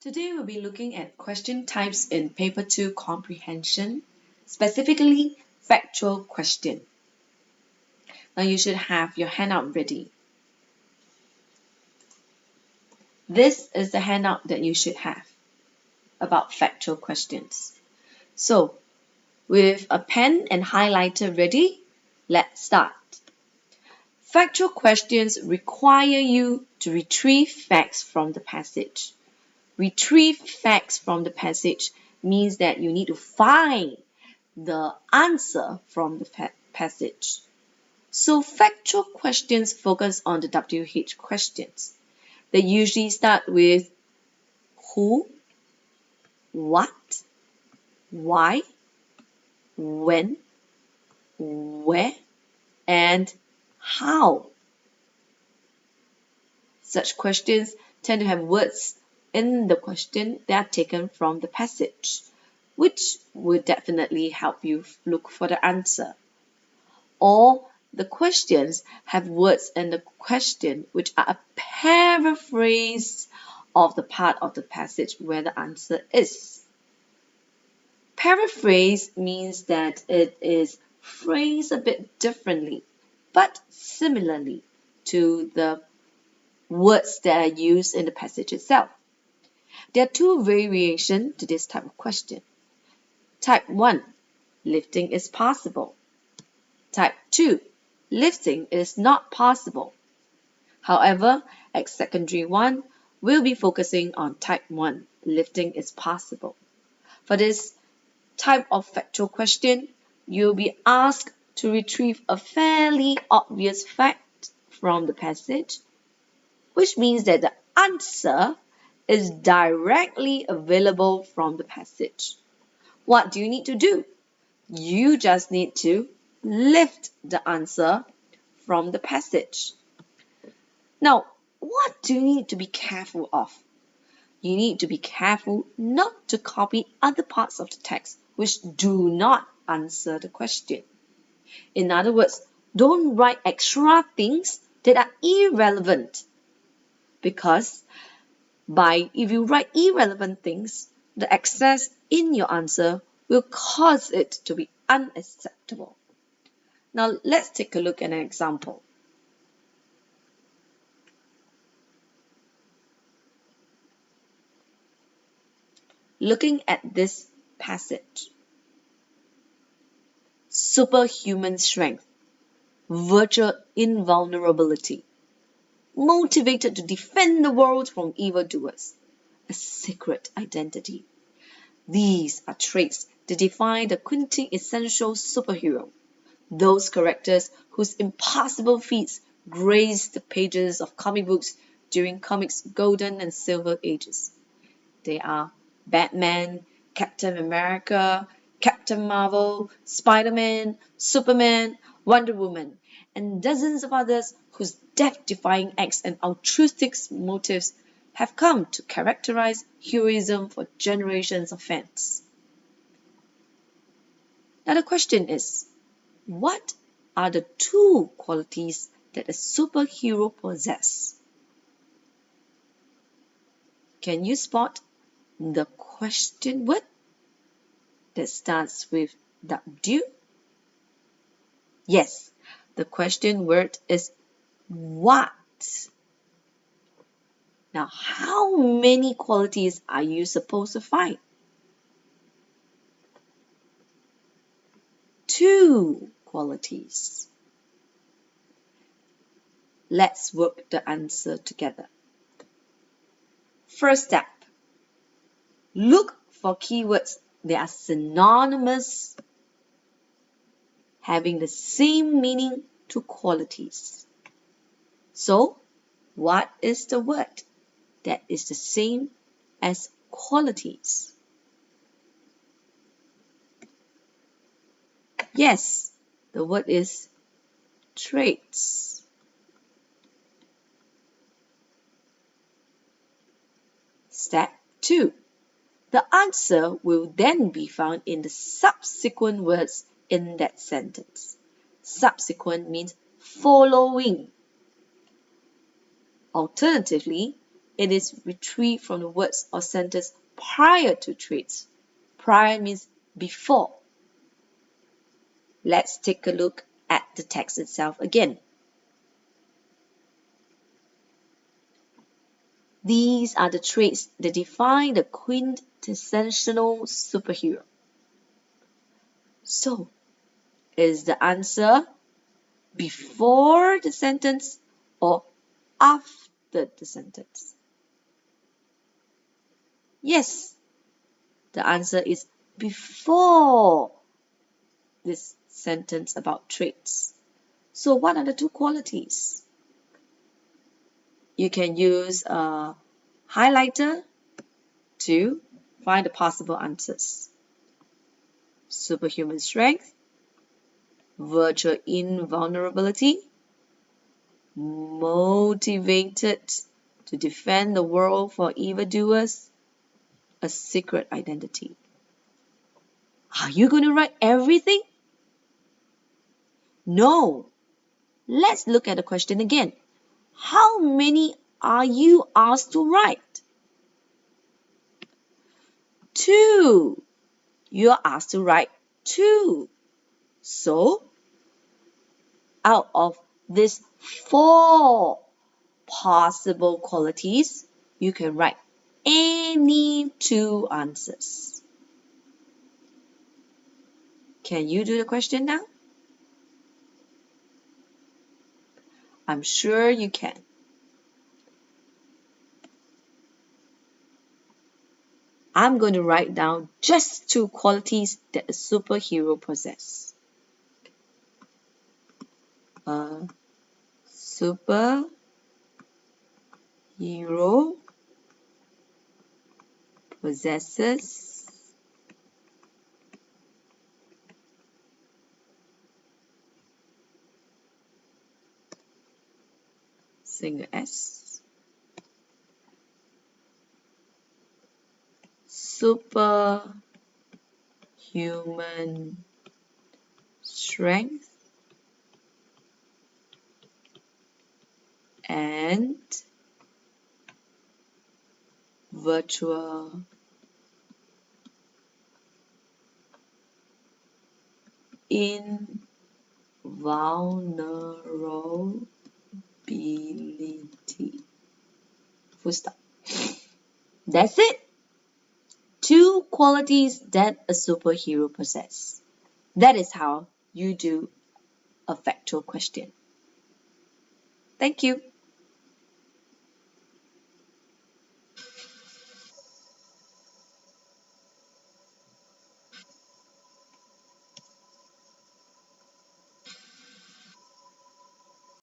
Today we'll be looking at question types in Paper 2 Comprehension, specifically factual question. Now you should have your handout ready. This is the handout that you should have about factual questions. So, with a pen and highlighter ready, let's start. Factual questions require you to retrieve facts from the passage. Retrieve facts from the passage means that you need to find the answer from the passage. So factual questions focus on the WH questions. They usually start with who, what, why, when, where, and how. Such questions tend to have words in the question that are taken from the passage, which would definitely help you look for the answer. Or the questions have words in the question which are a paraphrase of the part of the passage where the answer is. Paraphrase means that it is phrased a bit differently, but similarly to the words that are used in the passage itself. There are two variations to this type of question. Type 1, lifting is possible. Type 2, lifting is not possible. However, at secondary 1, we'll be focusing on type 1, lifting is possible. For this type of factual question, you'll be asked to retrieve a fairly obvious fact from the passage, which means that the answer is directly available from the passage. What do you need to do? You just need to lift the answer from the passage. Now, what do you need to be careful of? You need to be careful not to copy other parts of the text which do not answer the question. In other words, don't write extra things that are irrelevant, because if you write irrelevant things, the excess in your answer will cause it to be unacceptable. Now let's take a look at an example. Looking at this passage, superhuman strength, virtual invulnerability, motivated to defend the world from evildoers, a secret identity. These are traits that define the quintessential superhero, those characters whose impossible feats graced the pages of comic books during comics' golden and silver ages. They are Batman, Captain America, Captain Marvel, Spider-Man, Superman, Wonder Woman, and dozens of others whose death-defying acts and altruistic motives have come to characterize heroism for generations of fans. Now the question is, what are the two qualities that a superhero possesses? Can you spot the question word that starts with W? Yes, the question word is what. Now, how many qualities are you supposed to find? 2 qualities. Let's work the answer together. First step, look for keywords that are synonymous, having the same meaning to qualities. So, what is the word that is the same as qualities? Yes, the word is traits. Step 2. The answer will then be found in the subsequent words in that sentence. Subsequent means following. Alternatively, It is retrieved from the words or sentence prior to traits. Prior means before. Let's take a look at the text itself again. These are the traits that define the quintessential superhero. So, is the answer before the sentence or after the sentence? Yes, the answer is before this sentence about traits. So what are the two qualities? You can use a highlighter to find the possible answers. Superhuman strength, virtual invulnerability, motivated to defend the world for evildoers, a secret identity. Are you going to write everything? No. Let's look at the question again. How many are you asked to write? 2. You're asked to write 2. So, out of these 4 possible qualities, you can write any 2 answers. Can you do the question now? I'm sure you can. I'm going to write down just 2 qualities that a superhero possesses. A superhero possesses single S superhuman strength and virtual invulnerability. Full stop. That's it. 2 qualities that a superhero possesses. That is how you do a factual question. Thank you.